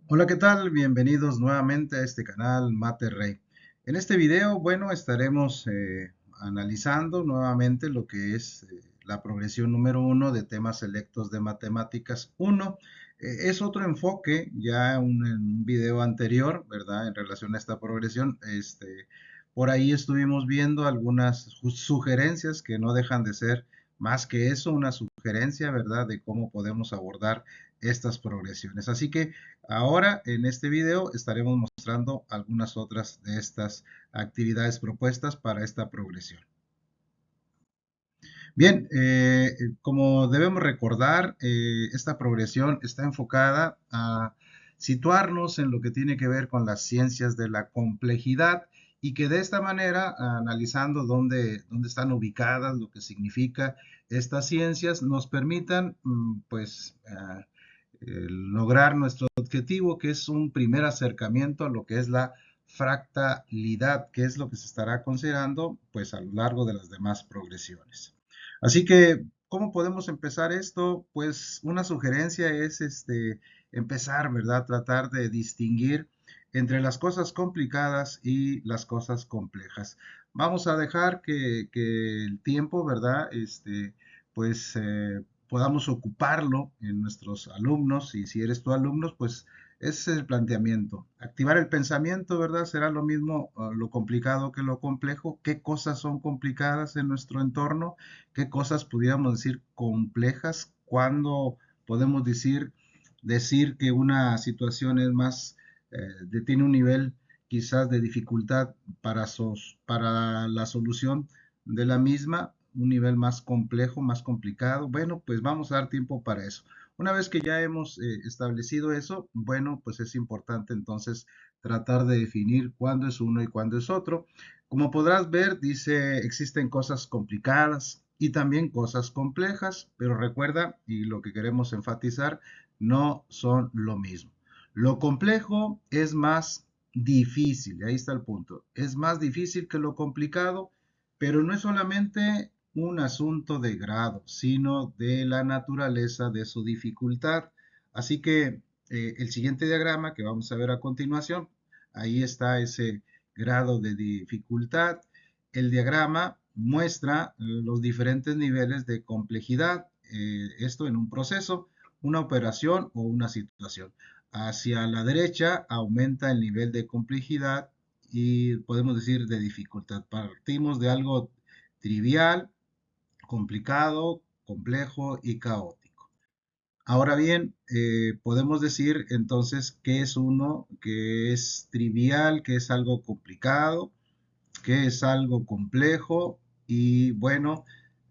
Hola, ¿qué tal? Bienvenidos nuevamente a este canal Rey. En este video, bueno, estaremos analizando nuevamente lo que es la progresión número uno de temas selectos de matemáticas 1. Es otro enfoque, ya en un video anterior, ¿verdad? En relación a esta progresión, por ahí estuvimos viendo algunas sugerencias que no dejan de ser más que eso, una sugerencia, ¿verdad? De cómo podemos abordar estas progresiones. Así que ahora en este video estaremos mostrando algunas otras de estas actividades propuestas para esta progresión. Bien, como debemos recordar, esta progresión está enfocada a situarnos en lo que tiene que ver con las ciencias de la complejidad y que de esta manera, analizando dónde están ubicadas, lo que significa estas ciencias, nos permitan lograr nuestro objetivo, que es un primer acercamiento a lo que es la fractalidad, que es lo que se estará considerando pues a lo largo de las demás progresiones. Así que, ¿cómo podemos empezar esto? Pues una sugerencia es empezar, ¿verdad? Tratar de distinguir entre las cosas complicadas y las cosas complejas. Vamos a dejar que el tiempo, ¿verdad? Podamos ocuparlo en nuestros alumnos y si eres tu alumno, pues ese es el planteamiento. Activar el pensamiento, ¿verdad? Será lo mismo lo complicado que lo complejo. ¿Qué cosas son complicadas en nuestro entorno? ¿Qué cosas pudiéramos decir complejas? ¿Cuándo podemos decir que una situación es más, tiene un nivel quizás de dificultad para la solución de la misma, un nivel más complejo, más complicado? Bueno, pues vamos a dar tiempo para eso. Una vez que ya hemos establecido eso, bueno, pues es importante entonces tratar de definir cuándo es uno y cuándo es otro. Como podrás ver, dice, existen cosas complicadas y también cosas complejas, pero recuerda, y lo que queremos enfatizar, no son lo mismo. Lo complejo es más difícil, ahí está el punto. Es más difícil que lo complicado, pero no es solamente un asunto de grado, sino de la naturaleza de su dificultad. Así que el siguiente diagrama que vamos a ver a continuación, ahí está ese grado de dificultad. El diagrama muestra los diferentes niveles de complejidad, esto en un proceso, una operación o una situación. Hacia la derecha aumenta el nivel de complejidad y podemos decir de dificultad. Partimos de algo trivial, complicado, complejo y caótico. Ahora bien, podemos decir entonces qué es uno, que es trivial, que es algo complicado, que es algo complejo y bueno,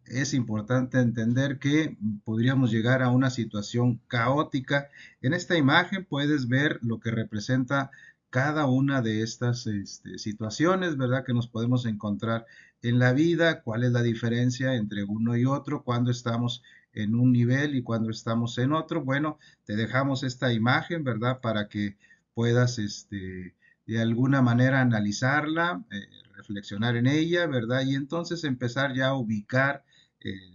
es importante entender que podríamos llegar a una situación caótica. En esta imagen puedes ver lo que representa cada una de estas situaciones, ¿verdad? Que nos podemos encontrar en la vida, cuál es la diferencia entre uno y otro, cuando estamos en un nivel y cuando estamos en otro. Bueno, te dejamos esta imagen, ¿verdad? Para que puedas, de alguna manera analizarla, reflexionar en ella, ¿verdad? Y entonces empezar ya a ubicar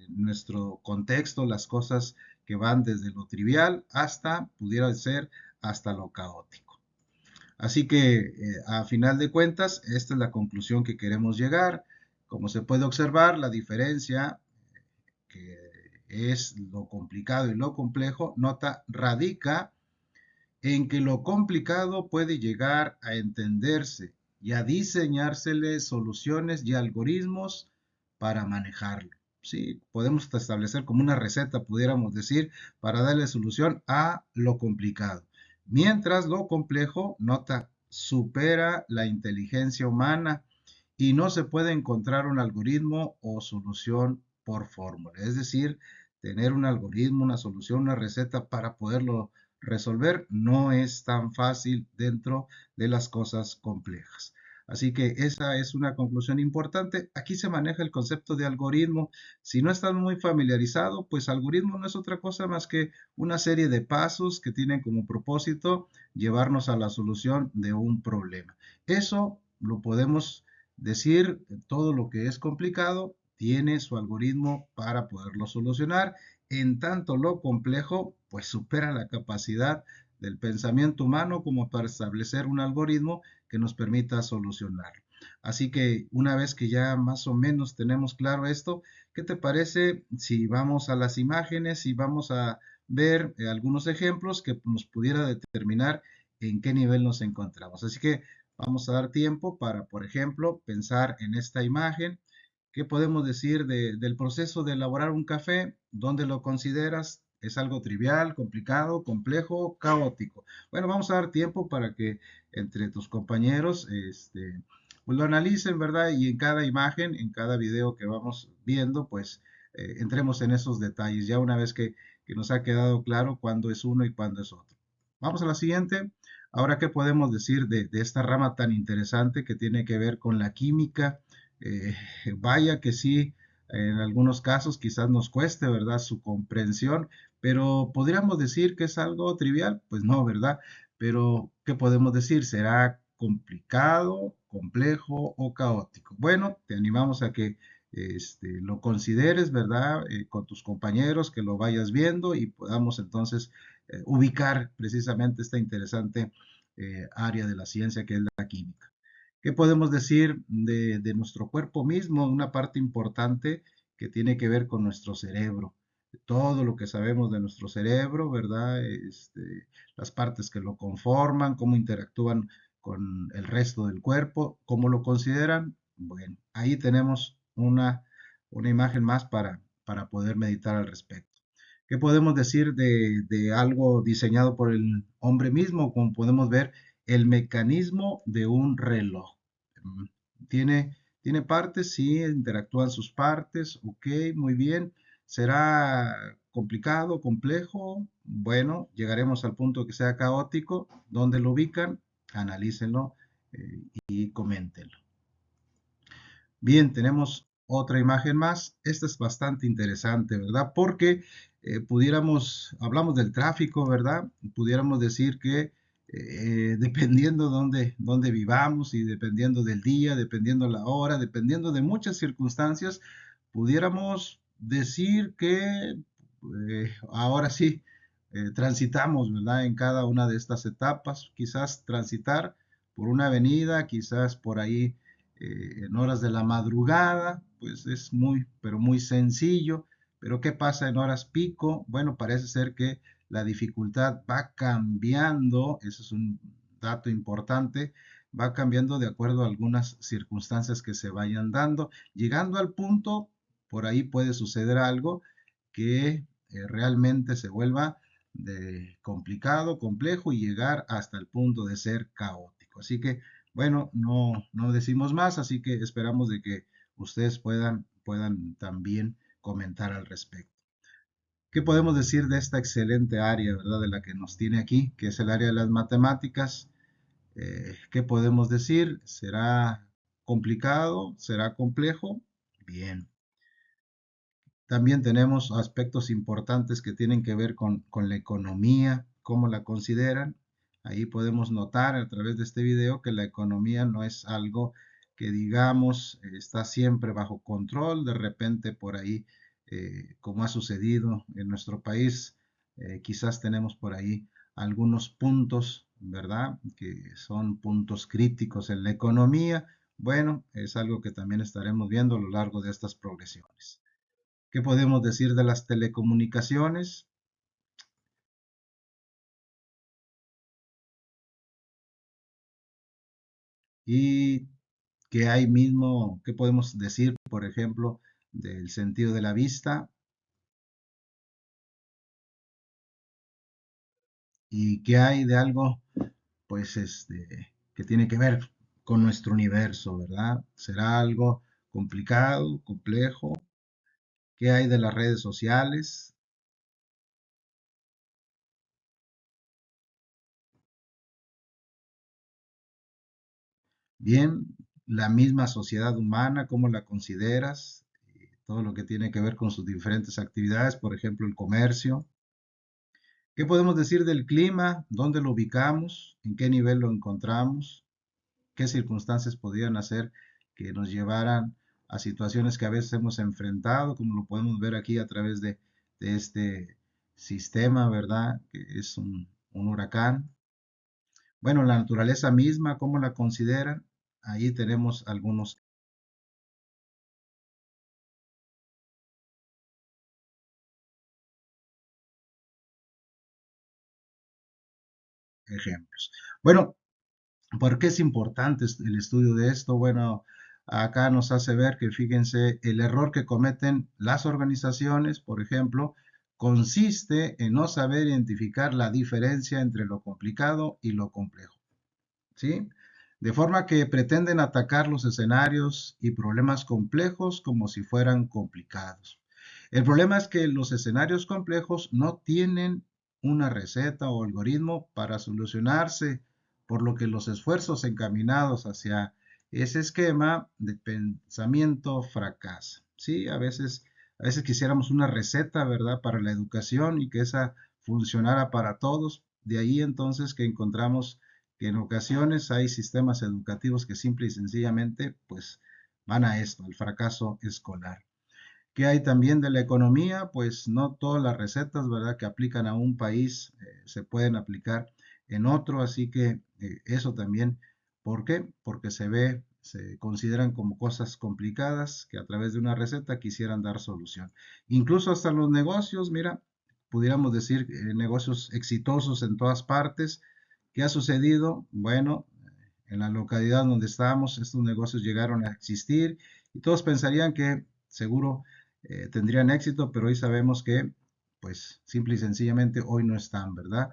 nuestro contexto, las cosas que van desde lo trivial hasta, pudiera ser, hasta lo caótico. Así que, a final de cuentas, esta es la conclusión que queremos llegar. Como se puede observar, la diferencia que es lo complicado y lo complejo, nota, radica en que lo complicado puede llegar a entenderse y a diseñársele soluciones y algoritmos para manejarlo. Sí, podemos establecer como una receta, pudiéramos decir, para darle solución a lo complicado. Mientras lo complejo, nota, supera la inteligencia humana y no se puede encontrar un algoritmo o solución por fórmula. Es decir, tener un algoritmo, una solución, una receta para poderlo resolver no es tan fácil dentro de las cosas complejas. Así que esa es una conclusión importante. Aquí se maneja el concepto de algoritmo. Si no estás muy familiarizado, pues algoritmo no es otra cosa más que una serie de pasos que tienen como propósito llevarnos a la solución de un problema. Eso lo podemos decir, todo lo que es complicado tiene su algoritmo para poderlo solucionar. En tanto lo complejo, pues supera la capacidad del pensamiento humano como para establecer un algoritmo que nos permita solucionarlo. Así que una vez que ya más o menos tenemos claro esto, ¿qué te parece si vamos a las imágenes y vamos a ver algunos ejemplos que nos pudiera determinar en qué nivel nos encontramos? Así que vamos a dar tiempo para, por ejemplo, pensar en esta imagen. ¿Qué podemos decir del proceso de elaborar un café? ¿Dónde lo consideras? ¿Es algo trivial, complicado, complejo, caótico? Bueno, vamos a dar tiempo para que entre tus compañeros pues lo analicen, ¿verdad? Y en cada imagen, en cada video que vamos viendo, pues entremos en esos detalles, ya una vez que nos ha quedado claro cuándo es uno y cuándo es otro. Vamos a la siguiente. Ahora, ¿qué podemos decir de esta rama tan interesante que tiene que ver con la química? Eh, Vaya que sí, en algunos casos quizás nos cueste, ¿verdad? Su comprensión, pero podríamos decir que es algo trivial, pues no, ¿verdad? Pero, ¿qué podemos decir? ¿Será complicado, complejo o caótico? Bueno, te animamos a que lo consideres, ¿verdad? Con tus compañeros, que lo vayas viendo y podamos entonces ubicar precisamente esta interesante área de la ciencia que es la química. ¿Qué podemos decir de nuestro cuerpo mismo? Una parte importante que tiene que ver con nuestro cerebro. Todo lo que sabemos de nuestro cerebro, ¿verdad? Las partes que lo conforman, cómo interactúan con el resto del cuerpo, cómo lo consideran. Bueno, ahí tenemos una imagen más para poder meditar al respecto. ¿Qué podemos decir de algo diseñado por el hombre mismo? Como podemos ver, el mecanismo de un reloj. Mm, tiene partes, sí, interactúan sus partes, ok, muy bien. ¿Será complicado, complejo? Bueno, llegaremos al punto que sea caótico. ¿Dónde lo ubican? Analícenlo y coméntenlo. Bien, tenemos otra imagen más. Esta es bastante interesante, ¿verdad? Porque hablamos del tráfico, ¿verdad? Pudiéramos decir que dependiendo dónde vivamos y dependiendo del día, dependiendo la hora, dependiendo de muchas circunstancias, pudiéramos decir que ahora sí transitamos, ¿verdad? En cada una de estas etapas, quizás transitar por una avenida, quizás por ahí en horas de la madrugada, pues es muy, pero muy sencillo. Pero ¿qué pasa en horas pico? Bueno, parece ser que la dificultad va cambiando, eso es un dato importante, va cambiando de acuerdo a algunas circunstancias que se vayan dando. Llegando al punto, por ahí puede suceder algo que realmente se vuelva complicado, complejo y llegar hasta el punto de ser caótico. Así que bueno, no decimos más, así que esperamos de que ustedes puedan también comentar al respecto. ¿Qué podemos decir de esta excelente área, verdad, de la que nos tiene aquí, que es el área de las matemáticas? ¿Qué podemos decir? ¿Será complicado? ¿Será complejo? Bien. También tenemos aspectos importantes que tienen que ver con la economía, cómo la consideran. Ahí podemos notar a través de este video que la economía no es algo que digamos está siempre bajo control. De repente por ahí, como ha sucedido en nuestro país, quizás tenemos por ahí algunos puntos, ¿verdad? Que son puntos críticos en la economía. Bueno, es algo que también estaremos viendo a lo largo de estas progresiones. ¿Qué podemos decir de las telecomunicaciones? Y qué hay mismo, qué podemos decir, por ejemplo, del sentido de la vista y qué hay de algo, pues, que tiene que ver con nuestro universo, ¿verdad? ¿Será algo complicado, complejo? ¿Qué hay de las redes sociales? Bien, la misma sociedad humana, ¿cómo la consideras? Todo lo que tiene que ver con sus diferentes actividades, por ejemplo, el comercio. ¿Qué podemos decir del clima? ¿Dónde lo ubicamos? ¿En qué nivel lo encontramos? ¿Qué circunstancias podrían hacer que nos llevaran a situaciones que a veces hemos enfrentado, como lo podemos ver aquí a través de este sistema, ¿verdad? Que es un huracán. Bueno, la naturaleza misma, ¿cómo la consideran? Ahí tenemos algunos ejemplos. Bueno, ¿por qué es importante el estudio de esto? Bueno, acá nos hace ver que, fíjense, el error que cometen las organizaciones, por ejemplo, consiste en no saber identificar la diferencia entre lo complicado y lo complejo. ¿Sí? De forma que pretenden atacar los escenarios y problemas complejos como si fueran complicados. El problema es que los escenarios complejos no tienen una receta o algoritmo para solucionarse, por lo que los esfuerzos encaminados hacia ese esquema de pensamiento fracasan. Sí, a veces quisiéramos una receta, ¿verdad?, para la educación y que esa funcionara para todos. De ahí entonces que encontramos que en ocasiones hay sistemas educativos que simple y sencillamente pues van a esto, al fracaso escolar. ¿Qué hay también de la economía? Pues no todas las recetas, ¿verdad?, que aplican a un país se pueden aplicar en otro, así que eso también, ¿por qué? Porque se consideran como cosas complicadas que a través de una receta quisieran dar solución. Incluso hasta los negocios, mira, pudiéramos decir negocios exitosos en todas partes. ¿Qué ha sucedido? Bueno, en la localidad donde estamos, estos negocios llegaron a existir y todos pensarían que seguro tendrían éxito, pero hoy sabemos que, pues, simple y sencillamente hoy no están, ¿verdad?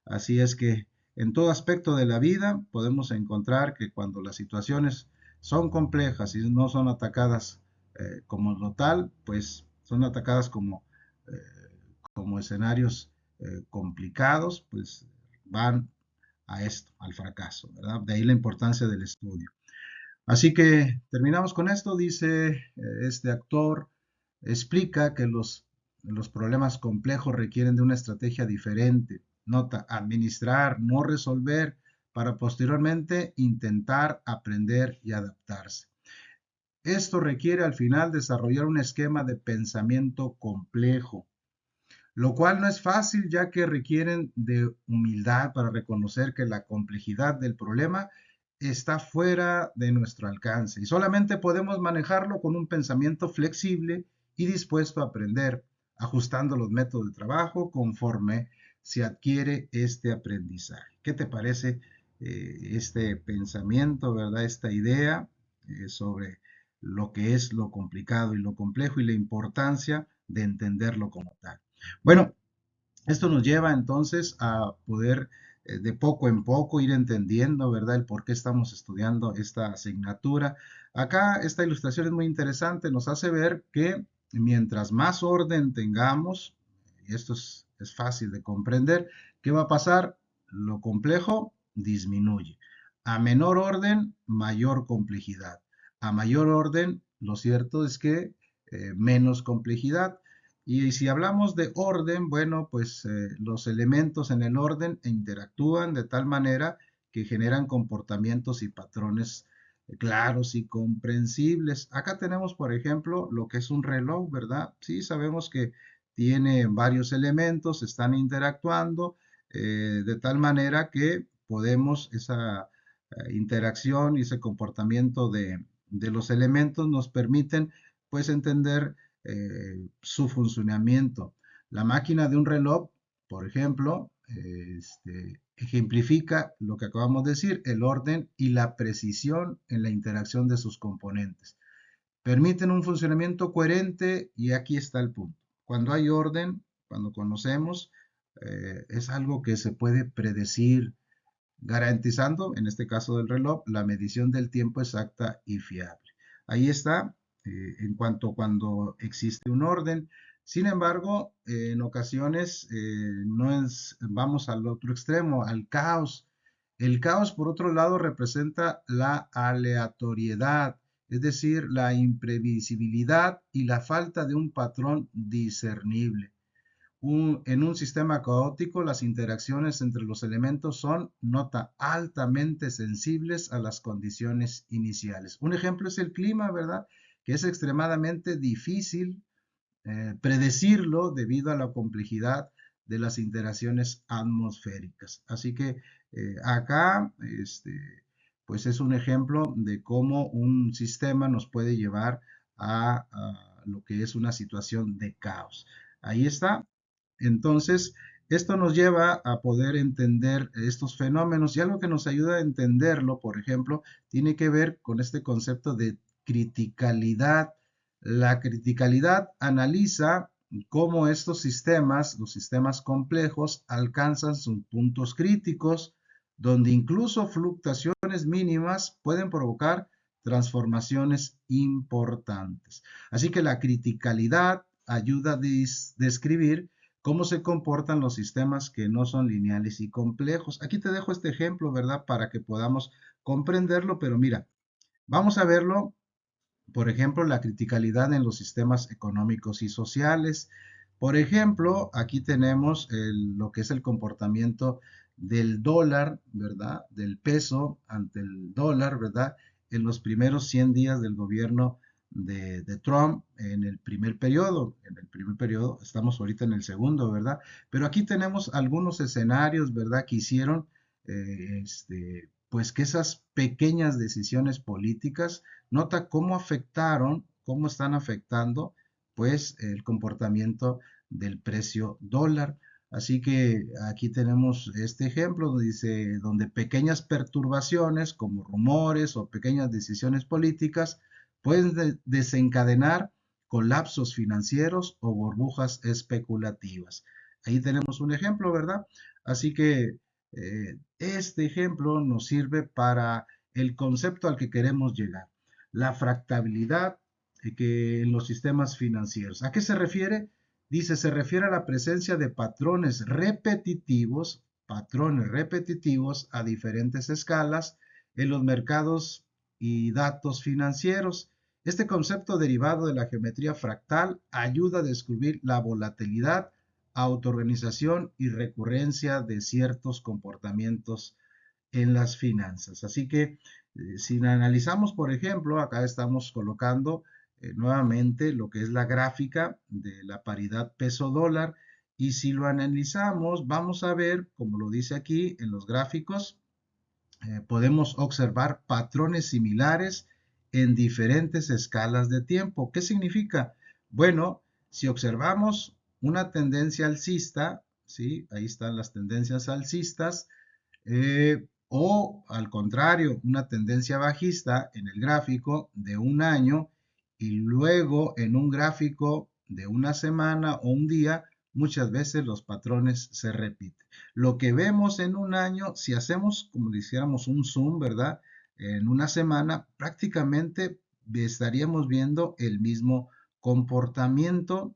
Así es que en todo aspecto de la vida podemos encontrar que cuando las situaciones son complejas y no son atacadas como lo tal, pues son atacadas como escenarios complicados, pues van a esto, al fracaso, ¿verdad? De ahí la importancia del estudio. Así que terminamos con esto, dice este actor, explica que los problemas complejos requieren de una estrategia diferente. Nota, administrar, no resolver, para posteriormente intentar aprender y adaptarse. Esto requiere al final desarrollar un esquema de pensamiento complejo, lo cual no es fácil ya que requieren de humildad para reconocer que la complejidad del problema está fuera de nuestro alcance y solamente podemos manejarlo con un pensamiento flexible y dispuesto a aprender, ajustando los métodos de trabajo conforme se adquiere este aprendizaje. ¿Qué te parece este pensamiento, verdad? Esta idea sobre lo que es lo complicado y lo complejo y la importancia de entenderlo como tal. Bueno, esto nos lleva entonces a poder de poco en poco ir entendiendo, ¿verdad?, el por qué estamos estudiando esta asignatura. Acá esta ilustración es muy interesante, nos hace ver que mientras más orden tengamos, y esto es fácil de comprender, ¿qué va a pasar? Lo complejo disminuye. A menor orden, mayor complejidad. A mayor orden, lo cierto es que menos complejidad. Y si hablamos de orden, bueno, pues los elementos en el orden interactúan de tal manera que generan comportamientos y patrones claros y comprensibles. Acá tenemos, por ejemplo, lo que es un reloj, ¿verdad? Sí, sabemos que tiene varios elementos, están interactuando de tal manera que podemos esa interacción y ese comportamiento de los elementos nos permiten pues entender su funcionamiento. La máquina de un reloj, por ejemplo, ejemplifica lo que acabamos de decir, el orden y la precisión en la interacción de sus componentes. Permiten un funcionamiento coherente y aquí está el punto. Cuando hay orden, cuando conocemos, es algo que se puede predecir, garantizando, en este caso del reloj, la medición del tiempo exacta y fiable. Ahí está, en cuanto cuando existe un orden. Sin embargo, en ocasiones no es, vamos al otro extremo, al caos. El caos, por otro lado, representa la aleatoriedad, es decir, la imprevisibilidad y la falta de un patrón discernible. En un sistema caótico, las interacciones entre los elementos son, nota, altamente sensibles a las condiciones iniciales. Un ejemplo es el clima, ¿verdad? Que es extremadamente difícil predecirlo debido a la complejidad de las interacciones atmosféricas. Así que acá, pues es un ejemplo de cómo un sistema nos puede llevar a lo que es una situación de caos. Ahí está. Entonces, esto nos lleva a poder entender estos fenómenos y algo que nos ayuda a entenderlo, por ejemplo, tiene que ver con este concepto de criticalidad. La criticalidad analiza cómo estos sistemas, los sistemas complejos, alcanzan sus puntos críticos, donde incluso fluctuaciones mínimas pueden provocar transformaciones importantes. Así que la criticalidad ayuda a describir cómo se comportan los sistemas que no son lineales y complejos. Aquí te dejo este ejemplo, ¿verdad? Para que podamos comprenderlo, pero mira, vamos a verlo, por ejemplo, la criticalidad en los sistemas económicos y sociales. Por ejemplo, aquí tenemos lo que es el comportamiento del dólar, ¿verdad? Del peso ante el dólar, ¿verdad? En los primeros 100 días del gobierno de Trump en el primer periodo. En el primer periodo, estamos ahorita en el segundo, ¿verdad? Pero aquí tenemos algunos escenarios, ¿verdad? Que hicieron, pues que esas pequeñas decisiones políticas, nota cómo afectaron, cómo están afectando, pues, el comportamiento del precio dólar. Así que aquí tenemos este ejemplo donde dice, donde pequeñas perturbaciones como rumores o pequeñas decisiones políticas pueden desencadenar colapsos financieros o burbujas especulativas. Ahí tenemos un ejemplo, ¿verdad? Así que este ejemplo nos sirve para el concepto al que queremos llegar, la fractabilidad que en los sistemas financieros. ¿A qué se refiere? Dice, se refiere a la presencia de patrones repetitivos a diferentes escalas en los mercados y datos financieros. Este concepto derivado de la geometría fractal ayuda a descubrir la volatilidad, autoorganización y recurrencia de ciertos comportamientos en las finanzas. Así que si analizamos, por ejemplo, acá estamos colocando nuevamente lo que es la gráfica de la paridad peso-dólar y si lo analizamos, vamos a ver, como lo dice aquí en los gráficos, podemos observar patrones similares en diferentes escalas de tiempo. ¿Qué significa? Bueno, si observamos una tendencia alcista, ¿sí? Ahí están las tendencias alcistas, o al contrario, una tendencia bajista en el gráfico de un año y luego en un gráfico de una semana o un día, muchas veces los patrones se repiten. Lo que vemos en un año, si hacemos como si hiciéramos un zoom, ¿verdad? En una semana, prácticamente estaríamos viendo el mismo comportamiento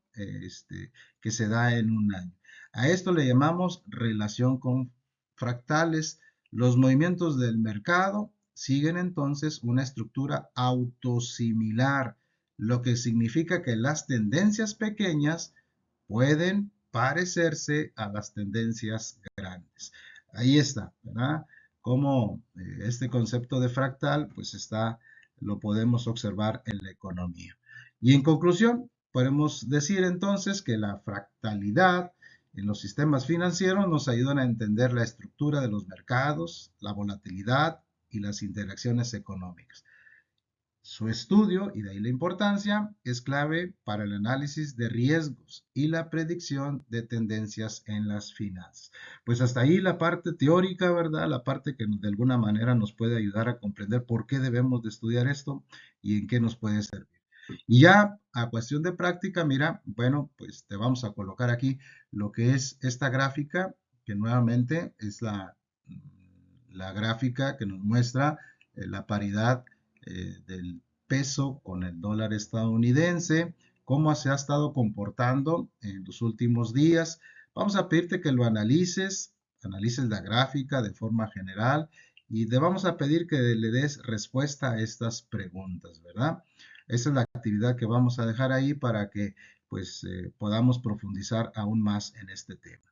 que se da en un año. A esto le llamamos relación con fractales. Los movimientos del mercado siguen entonces una estructura autosimilar, lo que significa que las tendencias pequeñas pueden parecerse a las tendencias grandes. Ahí está, ¿verdad? Como este concepto de fractal, pues está, lo podemos observar en la economía. Y en conclusión, podemos decir entonces que la fractalidad en los sistemas financieros nos ayudan a entender la estructura de los mercados, la volatilidad y las interacciones económicas. Su estudio, y de ahí la importancia, es clave para el análisis de riesgos y la predicción de tendencias en las finanzas. Pues hasta ahí la parte teórica, ¿verdad? La parte que de alguna manera nos puede ayudar a comprender por qué debemos de estudiar esto y en qué nos puede servir. Y ya a cuestión de práctica, mira, bueno, pues te vamos a colocar aquí lo que es esta gráfica, que nuevamente es la gráfica que nos muestra la paridad del peso con el dólar estadounidense, cómo se ha estado comportando en los últimos días. Vamos a pedirte que lo analices la gráfica de forma general y te vamos a pedir que le des respuesta a estas preguntas, ¿verdad? Esa es la actividad que vamos a dejar ahí para que pues podamos profundizar aún más en este tema.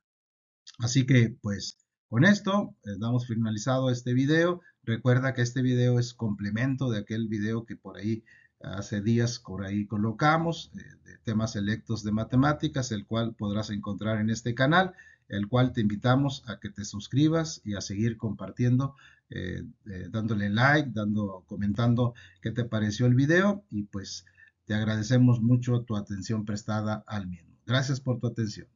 Así que pues con esto damos finalizado este video. Recuerda que este video es complemento de aquel video que por ahí hace días por ahí colocamos de temas selectos de matemáticas, el cual podrás encontrar en este canal. el cual te invitamos a que te suscribas y a seguir compartiendo, dándole like, comentando qué te pareció el video y pues te agradecemos mucho tu atención prestada al mismo. Gracias por tu atención.